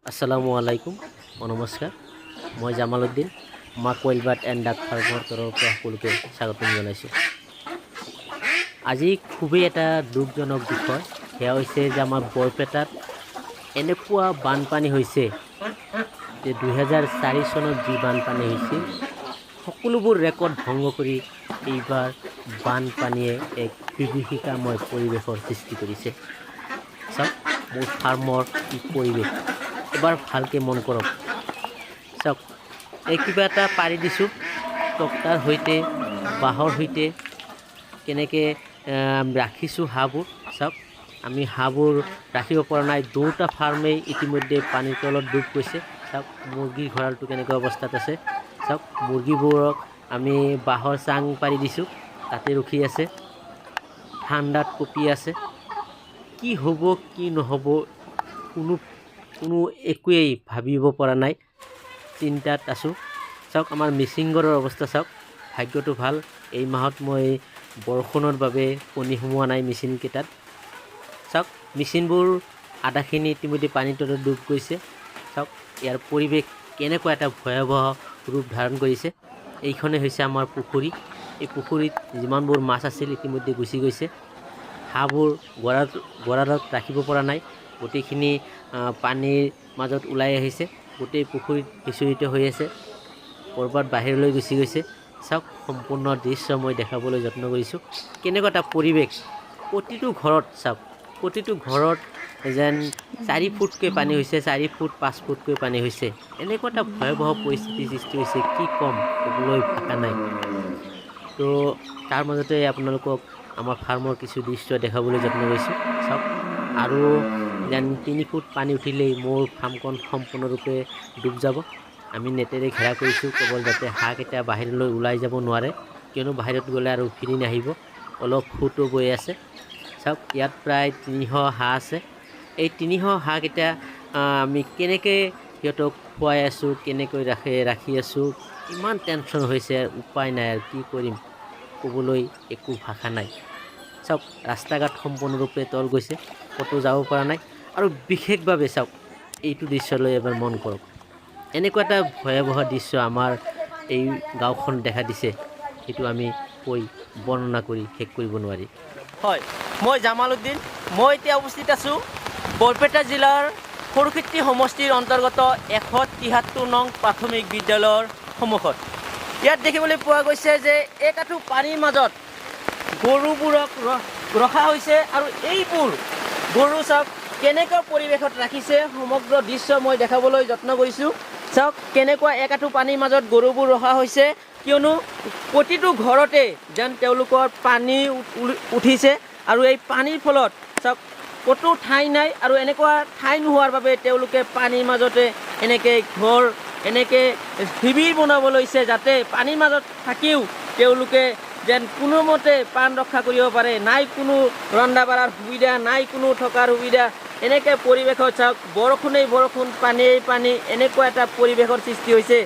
আসসালামু আলাইকুম নমস্কাৰ মই জামাল উদ্দিন মা কোয়েল বাট এণ্ড ডাক ফাৰ্মৰ তৰফৰ পৰা সকলোকে স্বাগতম জনাইছোঁ। আজি খুবেই এটা দুখজনক বিষয় সেয়া হৈছে যে আমাৰ বৰপেটাত এনেকুৱা বানপানী হৈছে যে 2004 চনত যি বানপানী হৈছিল সকলোবোৰ ৰেকৰ্ড ভংগ কৰি এইবাৰ বানপানীয়ে এক বিভীষিকাময় পৰিৱেশৰ সৃষ্টি কৰিছে। চাওক মোৰ ফাৰ্মৰ কি পৰিৱেশ এবাৰ ভালকৈ মন কৰক। চাওক এই কিবা এটা পাৰি দিছোঁ টক্টাৰ সৈতে বাঁহৰ সৈতে কেনেকৈ ৰাখিছোঁ হাঁহবোৰ। চাওক আমি হাঁহবোৰ ৰাখিব পৰা নাই, দুটা ফাৰ্মেই ইতিমধ্যে পানীৰ তলত ডুব গৈছে। চাওক মুৰ্গীৰ ঘঁৰালটো কেনেকুৱা অৱস্থাত আছে। চাওক মুৰ্গীবোৰক আমি বাঁহৰ চাং পাৰি দিছোঁ, তাতে ৰখি আছে, ঠাণ্ডাত কঁপি আছে। কি হ'ব কি নহ'ব কোনো একোৱেই ভাবিব পৰা নাই, চিন্তাত আছোঁ। চাওক আমাৰ মিচিংঘৰৰ অৱস্থা চাওক, ভাগ্যটো ভাল এই মাহত মই বৰষুণৰ বাবে কণী সোমোৱা নাই মেচিনকেইটাত। চাওক মেচিনবোৰ আধাখিনি ইতিমধ্যে পানীৰ তলত ডুব গৈছে। চাওক ইয়াৰ পৰিৱেশ কেনেকুৱা এটা ভয়াৱহ ৰূপ ধাৰণ কৰিছে। এইখনেই হৈছে আমাৰ পুখুৰী। এই পুখুৰীত যিমানবোৰ মাছ আছিল ইতিমধ্যে গুচি গৈছে। হাঁহবোৰ গঁৰালত ৰাখিব পৰা নাই, গোটেইখিনি পানীৰ মাজত ওলাই আহিছে, গোটেই পুখুৰীত সিঁচৰিত হৈ আছে, ক'ৰবাত বাহিৰলৈ গুচি গৈছে। চাওক সম্পূৰ্ণ দৃশ্য মই দেখাবলৈ যত্ন কৰিছোঁ। কেনেকুৱা এটা পৰিৱেশ, প্ৰতিটো ঘৰত চাওক, প্ৰতিটো ঘৰত যেন 4 ফুটকৈ পানী হৈছে, 4 ফুট 5 ফুটকৈ পানী হৈছে। এনেকুৱা এটা ভয়াৱহ পৰিস্থিতিৰ সৃষ্টি হৈছে, কি ক'ম, ক'বলৈ ভাষা নাই। তো তাৰ মাজতে আপোনালোকক আমাৰ ফাৰ্মৰ কিছু দৃশ্য দেখাবলৈ যত্ন কৰিছোঁ। চাওক আৰু যেন 3 ফুট পানী উঠিলেই মোৰ ফাৰ্মখন সম্পূৰ্ণৰূপে ডুব যাব। আমি নেটেৰে ঘেৰা কৰিছোঁ কেৱল যাতে হাঁহকেইটা বাহিৰলৈ ওলাই যাব নোৱাৰে, কিয়নো বাহিৰত গ'লে আৰু ফিৰি নাহিব। অলপ ফুটো বৈ আছে। চাওক ইয়াত প্ৰায় 300 হাঁহ আছে। এই 300 হাঁহকেইটা আমি কেনেকৈ সিহঁতক খুৱাই আছোঁ, কেনেকৈ ৰাখি আছোঁ, ইমান টেনশ্যন হৈছে, উপায় নাই আৰু কি কৰিম, ক'বলৈ একো ভাষা নাই। চাওক ৰাস্তা ঘাট সম্পূৰ্ণৰূপে তল গৈছে, ক'তো যাব পৰা নাই। আৰু বিশেষভাৱে চাওক এইটো দৃশ্যলৈ এবাৰ মন কৰক। এনেকুৱা এটা ভয়াৱহ দৃশ্য আমাৰ এই গাঁওখন দেখা দিছে, সেইটো আমি কৈ বৰ্ণনা কৰি শেষ কৰিব নোৱাৰি। হয়, মই জামাল উদ্দিন। মই এতিয়া উপস্থিত আছোঁ বৰপেটা জিলাৰ সৰুক্ষেত্ৰী সমষ্টিৰ অন্তৰ্গত 173 নং প্ৰাথমিক বিদ্যালয়ৰ সন্মুখত। ইয়াত দেখিবলৈ পোৱা গৈছে যে একাঠু পানীৰ মাজত গৰুবোৰক ৰখা হৈছে, আৰু এইবোৰ গৰু চাওক কেনেকুৱা পৰিৱেশত ৰাখিছে, সমগ্ৰ দৃশ্য মই দেখাবলৈ যত্ন কৰিছোঁ। চাওক কেনেকুৱা একাঠু পানীৰ মাজত গৰুবোৰ ৰখা হৈছে, কিয়নো প্ৰতিটো ঘৰতে যেন তেওঁলোকৰ পানী উঠিছে, আৰু এই পানীৰ ফলত চাওক ক'তো ঠাই নাই, আৰু এনেকুৱা ঠাই নোহোৱাৰ বাবে তেওঁলোকে পানীৰ মাজতে এনেকৈ ঘৰ, এনেকৈ শিবিৰ বনাব লৈছে, যাতে পানীৰ মাজত থাকিও তেওঁলোকে যেন কোনোমতে প্ৰাণ ৰক্ষা কৰিব পাৰে। নাই কোনো ৰন্ধা বঢ়াৰ সুবিধা, নাই কোনো থকাৰ সুবিধা। এনেকৈ পৰিৱেশত চাওক বৰষুণেই বৰষুণ, পানীয়েই পানী, এনেকুৱা এটা পৰিৱেশৰ সৃষ্টি হৈছে।